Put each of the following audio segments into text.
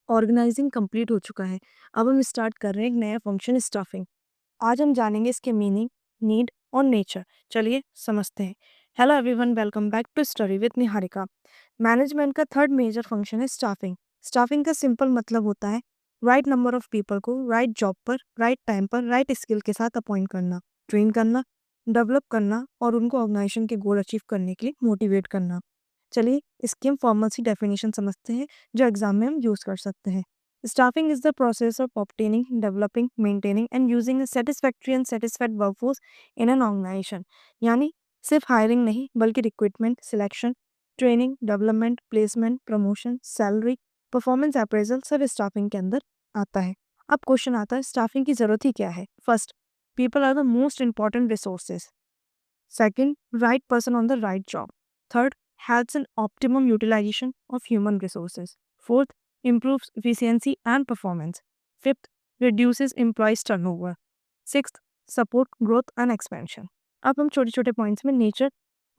Organising complete हो चुका है। अब हम स्टार्ट कर रहे हैं एक नया फंक्शन, स्टाफिंग। आज हम जानेंगे इसके मीनिंग, नीड और नेचर। चलिए समझते हैं। Hello everyone, welcome back to study with Niharika. Management का थर्ड मेजर फंक्शन है स्टाफिंग। स्टाफिंग का सिंपल मतलब होता है राइट नंबर ऑफ पीपल को राइट जॉब पर, राइट टाइम पर, राइट स्किल के साथ अपॉइंट करना, ट्रेन करना, डेवलप करना और उनको ऑर्गेनाइजेशन के गोल अचीव करने के लिए मोटिवेट करना। चलिए इसकी हम फॉर्मल सी डेफिनेशन समझते हैं जो एग्जाम में हम यूज़ कर सकते हैं। Staffing is the process of obtaining, developing, maintaining and using a satisfactory and satisfied workforce in an organisation. यानी सिर्फ हायरिंग नहीं बल्कि recruitment, selection, training, development, placement, promotion, salary, performance appraisal सब स्टाफिंग के अंदर आता है। अब क्वेश्चन आता है स्टाफिंग की ज़रूरत ही क्या है। First, people are the most important resources. Second, right person on the right job. Third, helps in optimum utilization of human resources. Fourth, improves efficiency and performance. Fifth, reduces employees turnover. Sixth, support growth and expansion. अब हम छोटे छोटे points में nature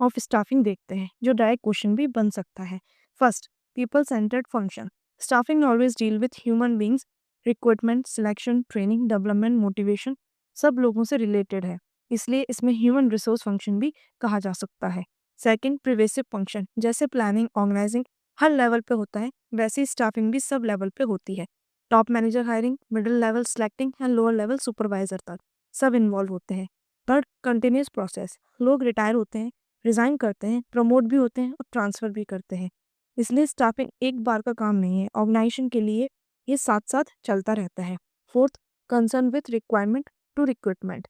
of staffing देखते हैं जो direct question भी बन सकता है। First, people centred function. Staffing always deal with human beings. Recruitment, selection, training, development, motivation सब लोगों से रिलेटेड है, इसलिए इसमें ह्यूमन रिसोर्स फंक्शन भी कहा जा सकता है। Second, pervasive function. जैसे प्लानिंग, ऑर्गेनाइजिंग हर लेवल पे होता है, वैसे ही स्टाफिंग भी सब लेवल पे होती है। Top manager hiring, middle level selecting and lower level supervisor तक सब इन्वॉल्व होते हैं। Third, continuous process. लोग रिटायर होते हैं, रिजाइन करते हैं, प्रमोट भी होते हैं और ट्रांसफर भी करते हैं, इसलिए स्टाफिंग एक बार का काम नहीं है, ऑर्गेनाइजेशन के लिए ये साथ साथ चलता रहता है। Fourth, concern with requirement to recruitment.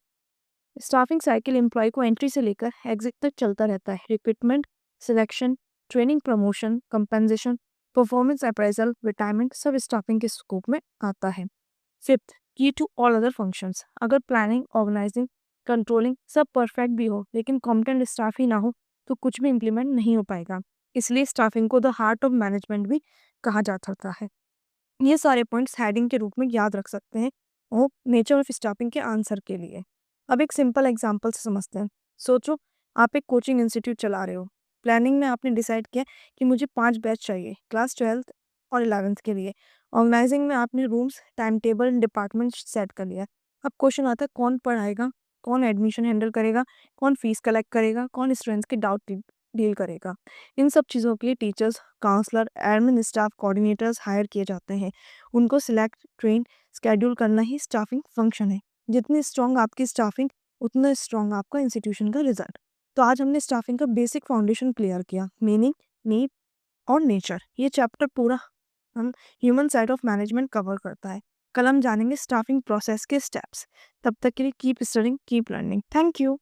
Staffing cycle employ को एंट्री से लेकर एग्जिट तक चलता रहता है। Recruitment, selection, training, promotion, compensation, performance appraisal, retirement सब स्टाफिंग के स्कोप में आता है। Fifth, key to all other functions. अगर प्लानिंग, ऑर्गेनाइजिंग, कंट्रोलिंग सब परफेक्ट भी हो लेकिन कॉम्पिटेंट स्टाफ ही ना हो तो कुछ भी इम्प्लीमेंट नहीं हो पाएगा, इसलिए स्टाफिंग को द हार्ट ऑफ मैनेजमेंट भी कहा जा सकता है। ये सारे पॉइंट्स हेडिंग के रूप में याद रख सकते हैं और नेचर ऑफ स्टाफिंग के आंसर के लिए। अब एक सिंपल एग्जांपल से समझते हैं। सोचो आप एक कोचिंग इंस्टीट्यूट चला रहे हो। प्लानिंग में आपने डिसाइड किया कि मुझे 5 बैच चाहिए क्लास 12th और 11th के लिए। ऑर्गेनाइजिंग में आपने rooms, time table, department set कर लिया। अब क्वेश्चन आता है कौन पढ़ाएगा, कौन एडमिशन हैंडल करेगा, कौन फीस कलेक्ट करेगा, कौन स्टूडेंट्स के डाउट डील करेगा। इन सब चीज़ों के लिए teachers, counsellor, admin staff, coordinators hire किए जाते हैं। उनको सिलेक्ट, ट्रेन, स्केड्यूल करना ही स्टाफिंग फंक्शन है। जितनी स्ट्रॉन्ग आपकी स्टाफिंग उतना स्ट्रॉन्ग आपका इंस्टीट्यूशन का रिजल्ट। तो आज हमने स्टाफिंग का बेसिक फाउंडेशन क्लियर किया, मीनिंग, नीड और नेचर। ये चैप्टर पूरा हम human side of management cover करता है। कल हम जानेंगे स्टाफिंग प्रोसेस के स्टेप्स। तब तक के लिए keep studying, keep learning. Thank you.